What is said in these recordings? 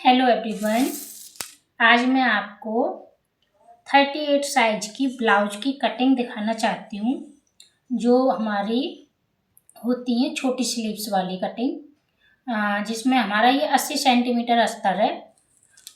Hello everyone. आज मैं आपको 38 साइज की ब्लाउज की कटिंग दिखाना चाहती हूँ, जो हमारी होती है छोटी स्लीव्स वाली कटिंग, जिसमें हमारा ये 80 सेंटीमीटर अस्तर है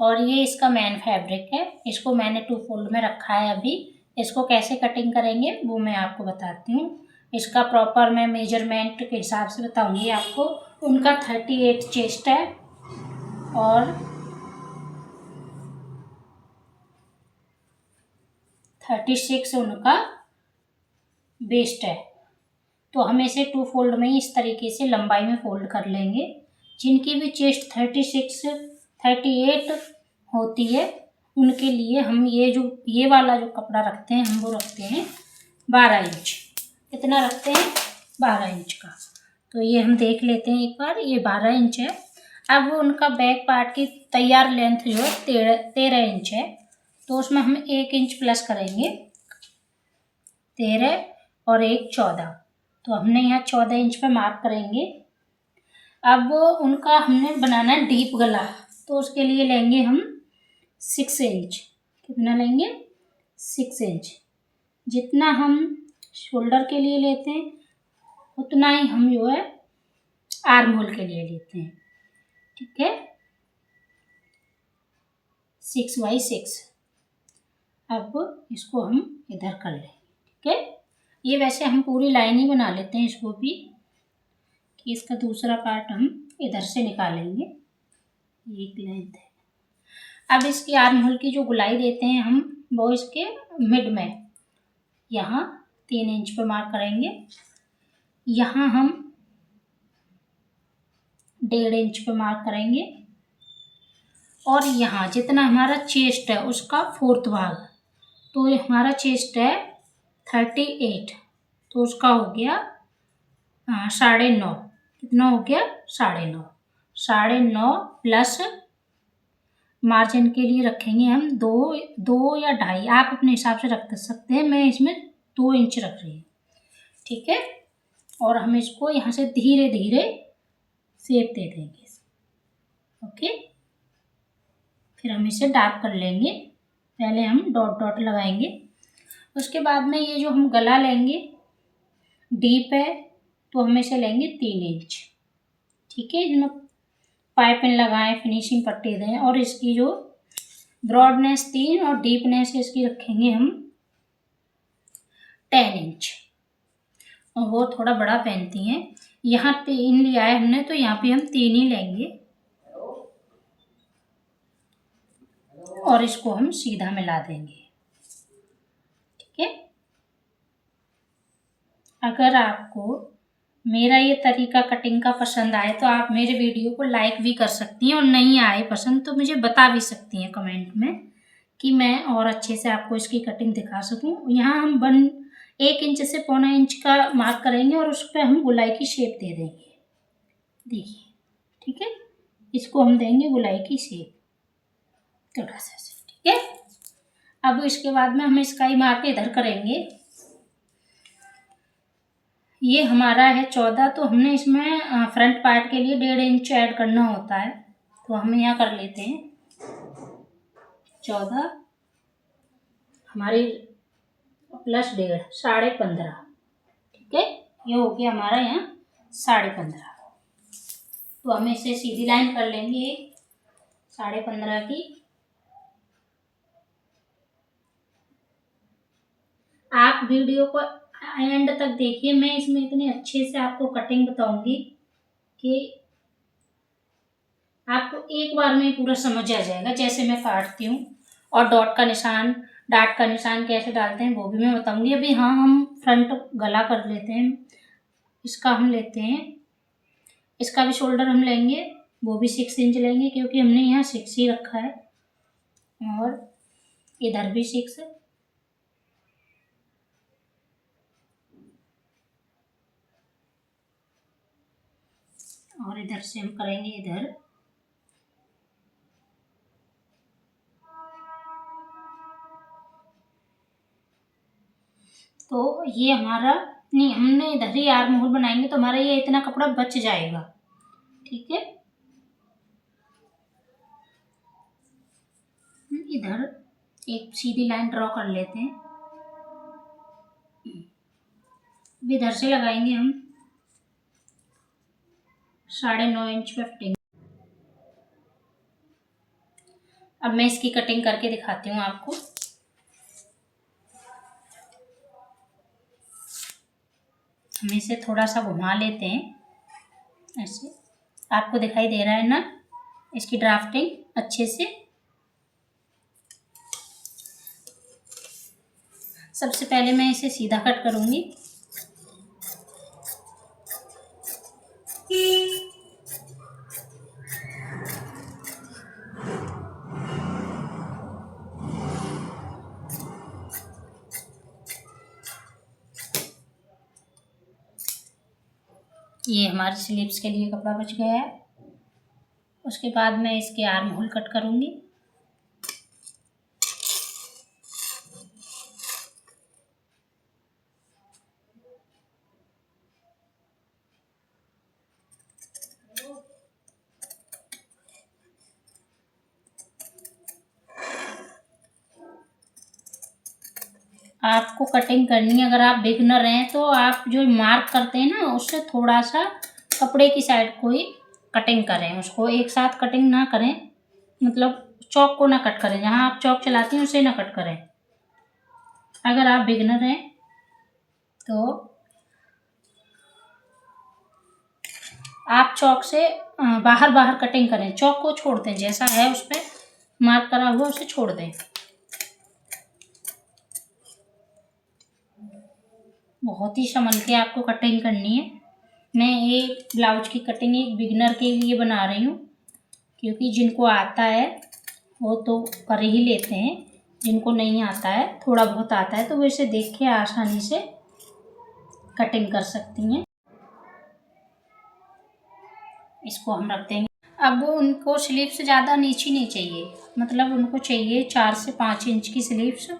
और ये इसका मेन फैब्रिक है। इसको मैंने 2 फोल्ड में रखा है। अभी इसको कैसे कटिंग करेंगे वो मैं आपको बताती हूँ। इसका प्रॉपर मैं मेजरमेंट के हिसाब से बताऊँगी आपको। उनका 38 चेस्ट है और 36 उनका वेस्ट है। तो हम इसे 2 फोल्ड में इस तरीके से लंबाई में फोल्ड कर लेंगे। जिनकी भी चेस्ट 36 38 होती है उनके लिए हम ये वाला जो कपड़ा रखते हैं, हम वो रखते हैं 12 इंच। कितना रखते हैं? 12 इंच का। तो ये हम देख लेते हैं एक बार। ये 12 इंच है। अब उनका बैक पार्ट की तैयार लेंथ जो है 13 इंच है। तो उसमें हम 1 इंच प्लस करेंगे। 13 और 1 14। तो हमने यहाँ 14 इंच पे मार्क करेंगे। अब उनका हमने बनाना है डीप गला, तो उसके लिए लेंगे हम 6 इंच। कितना लेंगे? 6 इंच। जितना हम शोल्डर के लिए लेते हैं उतना ही हम जो है आर्म होल के लिए लेते हैं। ठीक है, 6x6। अब इसको हम इधर कर लेंगे। ठीक है, ये वैसे हम पूरी लाइन ही बना लेते हैं इसको भी, कि इसका दूसरा पार्ट हम इधर से निकालेंगे। एक लेंथ है। अब इसकी आर्म होल की जो गुलाई देते हैं हम, वो इसके मिड में यहाँ 3 इंच पे मार्क करेंगे। यहाँ हम 1.5 इंच पे मार्क करेंगे और यहाँ जितना हमारा चेस्ट है उसका 4th भाग, तो ये हमारा चेस्ट है 38, तो उसका हो गया 9.5। कितना हो गया? 9.5। 9.5 प्लस मार्जिन के लिए रखेंगे हम 2 या 2.5, आप अपने हिसाब से रख सकते हैं। मैं इसमें 2 इंच रख रही हूँ। ठीक है, और हम इसको यहाँ से धीरे धीरे शेप दे देंगे। ओके, फिर हम इसे डार्क कर लेंगे। पहले हम डॉट डॉट लगाएंगे। उसके बाद में ये जो हम गला लेंगे डीप है, तो हम इसे लेंगे 3 इंच। ठीक है, इसमें पाइपिंग लगाएं, फिनिशिंग पट्टी दें, और इसकी जो ब्रॉडनेस 3 और डीपनेस इसकी रखेंगे हम 10 इंच। और वो थोड़ा बड़ा पहनती हैं। यहाँ 3 लिया है हमने, तो यहाँ पे हम 3 ही लेंगे और इसको हम सीधा मिला देंगे। ठीक है, अगर आपको मेरा ये तरीका कटिंग का पसंद आए तो आप मेरे वीडियो को लाइक भी कर सकती हैं, और नहीं आए पसंद तो मुझे बता भी सकती हैं कमेंट में, कि मैं और अच्छे से आपको इसकी कटिंग दिखा सकूं। यहाँ हम 1 इंच से 1.25 इंच का मार्क करेंगे और उस पर हम गुलाई की शेप दे देंगे। देखिए, ठीक है, इसको हम देंगे गुलाई की शेप थोड़ा सा। ठीक है, अब इसके बाद में हम इसका ही मार्क इधर करेंगे। ये हमारा है 14, तो हमने इसमें फ्रंट पार्ट के लिए 1.5 इंच ऐड करना होता है, तो हम यहाँ कर लेते हैं 14 हमारी प्लस 1.5, 15.5। ठीक है, ये हो गया हमारा यहाँ 15.5। तो हम इसे सीधी लाइन कर लेंगे 15.5 की। आप वीडियो को एंड तक देखिए। मैं इसमें इतने अच्छे से आपको कटिंग बताऊंगी कि आपको एक बार में पूरा समझ आ जाएगा, जैसे मैं काटती हूँ। और डाट का निशान कैसे डालते हैं वो भी मैं बताऊंगी। अभी हाँ, हम फ्रंट गला कर लेते हैं। इसका हम लेते हैं, इसका भी शोल्डर हम लेंगे, वो भी 6 इंच लेंगे, क्योंकि हमने यहाँ 6 ही रखा है, और इधर भी 6 है। और इधर से हम करेंगे इधर। तो ये हमारा नहीं, हमने इधर ही आर्म होल बनाएंगे तो हमारा ये इतना कपड़ा बच जाएगा। ठीक है, इधर एक सीधी लाइन ड्रॉ कर लेते हैं। अब इधर से लगाएंगे हम 9.5 इंच पे फिटिंग। अब मैं इसकी कटिंग करके दिखाती हूँ आपको। हम इसे थोड़ा सा घुमा लेते हैं ऐसे, आपको दिखाई दे रहा है ना इसकी ड्राफ्टिंग अच्छे से। सबसे पहले मैं इसे सीधा कट करूँगी। ये हमारे स्लीव्स के लिए कपड़ा बच गया है। उसके बाद मैं इसके आर्म होल कट करूँगी। आपको कटिंग करनी है, अगर आप बिगनर हैं तो आप जो मार्क करते हैं ना उससे थोड़ा सा कपड़े की साइड को ही कटिंग करें, उसको एक साथ कटिंग ना करें, मतलब चौक को ना कट करें, जहाँ आप चौक चलाते हैं उसे ना कट करें। अगर आप बिगनर हैं तो आप चौक से बाहर बाहर कटिंग करें, चौक को छोड़ दें, जैसा है उस पर मार्क करा हुआ उसे छोड़ दें। बहुत ही संभल के आपको कटिंग करनी है। मैं ये ब्लाउज की कटिंग एक बिगनर के लिए बना रही हूँ, क्योंकि जिनको आता है वो तो कर ही लेते हैं, जिनको नहीं आता है, थोड़ा बहुत आता है, तो वो इसे देख के आसानी से कटिंग कर सकती हैं। इसको हम रख देंगे। अब उनको स्लीव्स ज़्यादा नीची नहीं चाहिए, मतलब उनको चाहिए 4 से 5 इंच की स्लीव्स,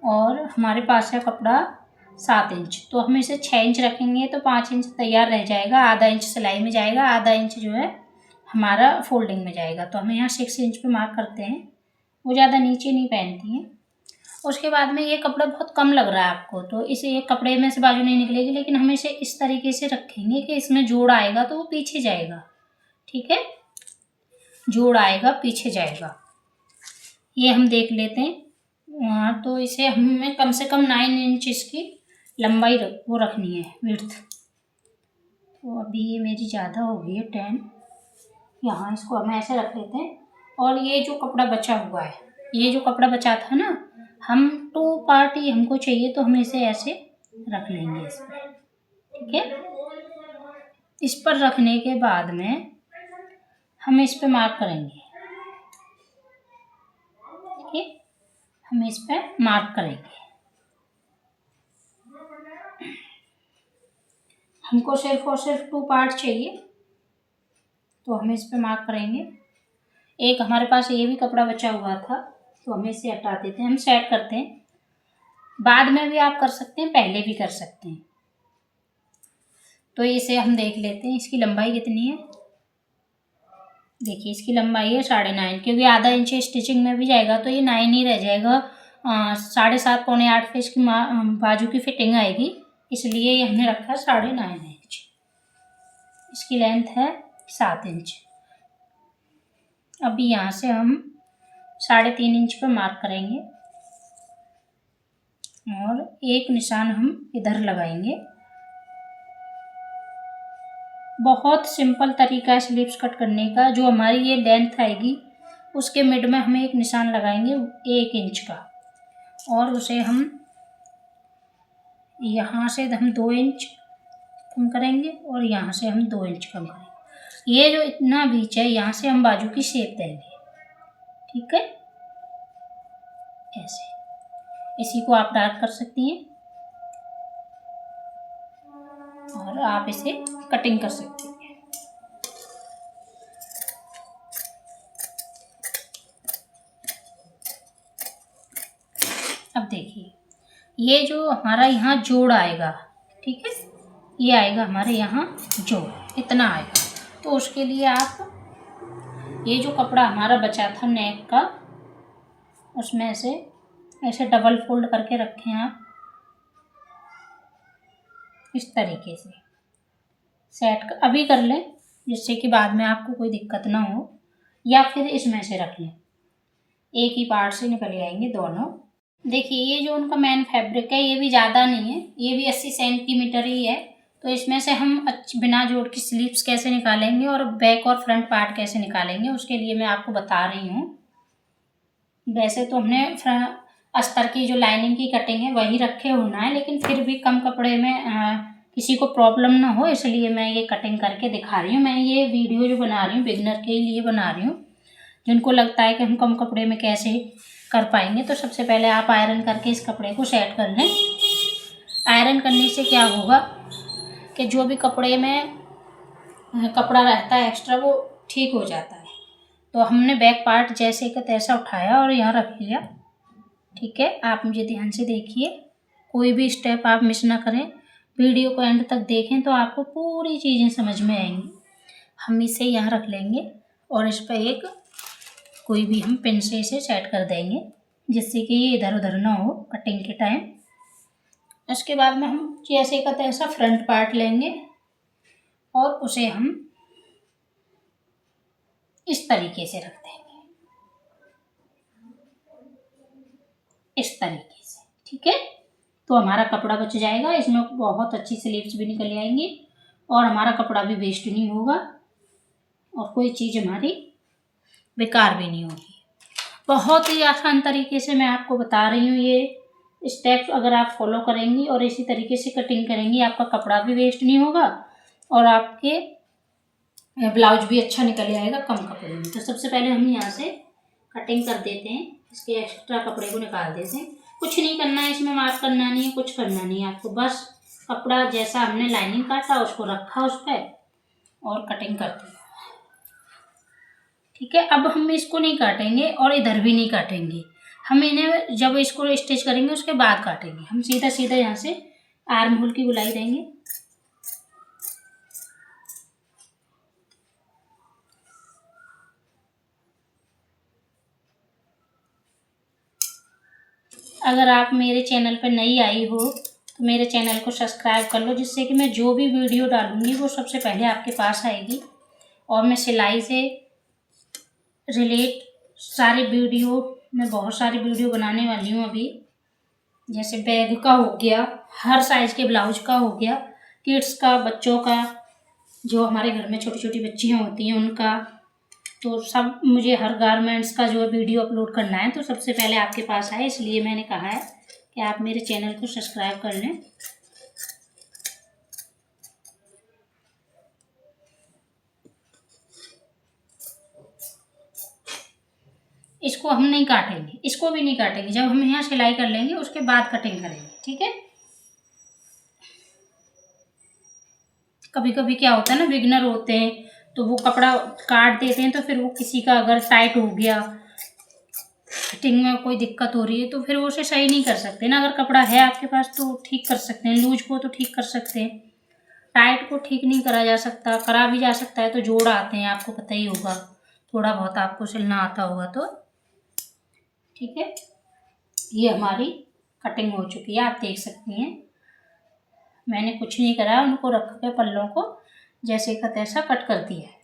और हमारे पास है कपड़ा 7 इंच, तो हम इसे 6 इंच रखेंगे तो 5 इंच तैयार रह जाएगा। आधा इंच सिलाई में जाएगा, आधा इंच जो है हमारा फोल्डिंग में जाएगा। तो हम यहाँ 6 इंच पे मार्क करते हैं, वो ज़्यादा नीचे नहीं पहनती हैं। उसके बाद में ये कपड़ा बहुत कम लग रहा है आपको, तो इसे एक कपड़े में से बाजू नहीं निकलेगी, लेकिन हम इसे इस तरीके से रखेंगे कि इसमें जोड़ आएगा तो वो पीछे जाएगा। ठीक है, जोड़ आएगा पीछे जाएगा, ये हम देख लेते हैं। तो इसे हमें कम से कम 9 इंच इसकी लंबाई वो रखनी है, विड्थ। तो अभी ये मेरी ज़्यादा हो गई है 10, यहाँ इसको हम ऐसे रख लेते हैं। और ये जो कपड़ा बचा हुआ है, ये जो कपड़ा बचा था ना, हम 2 पार्ट ही हमको चाहिए, तो हम इसे ऐसे रख लेंगे इस पर। ठीक है, इस पर रखने के बाद में हम इस पे मार्क करेंगे। ठीक है, हम इस पे मार्क करेंगे। हमको सिर्फ और सिर्फ 2 पार्ट चाहिए, तो हम इस पे मार्क करेंगे। एक हमारे पास ये भी कपड़ा बचा हुआ था, तो हम इसे हटा देते हैं, हम सेट करते हैं। बाद में भी आप कर सकते हैं, पहले भी कर सकते हैं। तो इसे हम देख लेते हैं, इसकी लंबाई कितनी है। देखिए इसकी लंबाई है 9.5, क्योंकि आधा इंच स्टिचिंग में भी जाएगा तो ये 9 ही रह जाएगा। 7.5 पौने 8 पे इसकी बाजू की फिटिंग आएगी, इसलिए ये हमने रखा 9.5 इंच। इसकी लेंथ है 7 इंच। अभी यहाँ से हम 3.5 इंच पे मार्क करेंगे और एक निशान हम इधर लगाएंगे। बहुत सिंपल तरीका है स्लीव्स कट करने का। जो हमारी ये लेंथ आएगी उसके मिड में हमें एक निशान लगाएंगे 1 इंच का, और उसे हम यहाँ से हम 2 इंच कम करेंगे और यहाँ से हम 2 इंच कम करेंगे। ये जो इतना बीच है यहाँ से हम बाजू की शेप देंगे। ठीक है, ऐसे इसी को आप डार्क कर सकती हैं और आप इसे कटिंग कर सकती हैं। अब देखिए ये जो हमारा यहाँ जोड़ आएगा, ठीक है, ये आएगा हमारे यहाँ जोड़, इतना आएगा। तो उसके लिए आप ये जो कपड़ा हमारा बचा था नेक का, उसमें से ऐसे डबल फोल्ड करके रखें आप, इस तरीके से सेट अभी कर लें, जिससे कि बाद में आपको कोई दिक्कत ना हो, या फिर इसमें से रख लें, एक ही पार्ट से निकल आएंगे दोनों। देखिए ये जो उनका मेन फैब्रिक है ये भी ज़्यादा नहीं है, ये भी 80 सेंटीमीटर ही है। तो इसमें से हम बिना जोड़ की स्लीव्स कैसे निकालेंगे और बैक और फ्रंट पार्ट कैसे निकालेंगे, उसके लिए मैं आपको बता रही हूँ। वैसे तो हमने अस्तर की जो लाइनिंग की कटिंग है वही रखे होना है, लेकिन फिर भी कम कपड़े में किसी को प्रॉब्लम ना हो, इसलिए मैं ये कटिंग करके दिखा रही हूँ। मैं ये वीडियो जो बना रही हूँ बिगिनर के लिए बना रही हूँ, जिनको लगता है कि हम कम कपड़े में कैसे कर पाएंगे। तो सबसे पहले आप आयरन करके इस कपड़े को सेट कर लें। आयरन करने से क्या होगा कि जो भी कपड़े में कपड़ा रहता है एक्स्ट्रा वो ठीक हो जाता है। तो हमने बैक पार्ट जैसे का तैसा उठाया और यहाँ रख लिया। ठीक है, आप मुझे ध्यान से देखिए, कोई भी स्टेप आप मिस ना करें, वीडियो को एंड तक देखें तो आपको पूरी चीज़ें समझ में आएंगी। हम इसे यहाँ रख लेंगे और इस पर एक कोई भी हम पिन से इसे सेट कर देंगे, जिससे कि ये इधर उधर ना हो कटिंग के टाइम। उसके बाद में हम जैसे का तैसा फ्रंट पार्ट लेंगे और उसे हम इस तरीके से रख देंगे, इस तरीके से। ठीक है, तो हमारा कपड़ा बच जाएगा, इसमें बहुत अच्छी स्लीव्स भी निकल आएंगी और हमारा कपड़ा भी वेस्ट नहीं होगा और कोई चीज़ हमारी बेकार भी नहीं होगी। बहुत ही आसान तरीके से मैं आपको बता रही हूँ। ये स्टेप्स अगर आप फॉलो करेंगी और इसी तरीके से कटिंग करेंगी, आपका कपड़ा भी वेस्ट नहीं होगा और आपके ब्लाउज भी अच्छा निकल आएगा कम कपड़े में। तो सबसे पहले हम यहाँ से कटिंग कर देते हैं, इसके एक्स्ट्रा कपड़े को निकाल देते हैं। कुछ नहीं करना है इसमें, मार्क करना नहीं है, कुछ करना नहीं है आपको, बस कपड़ा जैसा हमने लाइनिंग काटा उसको रखा उस पर और कटिंग कर दी। ठीक है, अब हम इसको नहीं काटेंगे और इधर भी नहीं काटेंगे, हम इन्हें जब इसको स्टिच करेंगे उसके बाद काटेंगे। हम सीधा सीधा यहाँ से आर्म होल की गुलाई देंगे। अगर आप मेरे चैनल पर नई आई हो तो मेरे चैनल को सब्सक्राइब कर लो, जिससे कि मैं जो भी वीडियो डालूंगी वो सबसे पहले आपके पास आएगी। और मैं सिलाई से रिलेट सारी वीडियो, मैं बहुत सारी वीडियो बनाने वाली हूँ अभी, जैसे बैग का हो गया, हर साइज़ के ब्लाउज का हो गया, किड्स का, बच्चों का, जो हमारे घर में छोटी छोटी बच्चियाँ होती हैं उनका, तो सब मुझे हर गारमेंट्स का जो वीडियो अपलोड करना है तो सबसे पहले आपके पास आए, इसलिए मैंने कहा है कि आप मेरे चैनल को सब्सक्राइब कर लें। इसको हम नहीं काटेंगे, इसको भी नहीं काटेंगे, जब हम यहाँ सिलाई कर लेंगे उसके बाद कटिंग करेंगे। ठीक है, कभी कभी क्या होता है ना, बिगिनर होते हैं तो वो कपड़ा काट देते हैं, तो फिर वो किसी का अगर टाइट हो गया, फिटिंग में कोई दिक्कत हो रही है तो फिर वो उसे सही नहीं कर सकते ना। अगर कपड़ा है आपके पास तो ठीक कर सकते हैं, लूज को तो ठीक कर सकते हैं, टाइट को ठीक नहीं करा जा सकता, करा भी जा सकता है तो जोड़ आते हैं, आपको पता ही होगा, थोड़ा बहुत आपको सिलना आता होगा तो। ठीक है, ये हमारी कटिंग हो चुकी है, आप देख सकती हैं। मैंने कुछ नहीं करा, उनको रख के पल्लों को जैसे का तैसा कट कर दिया है।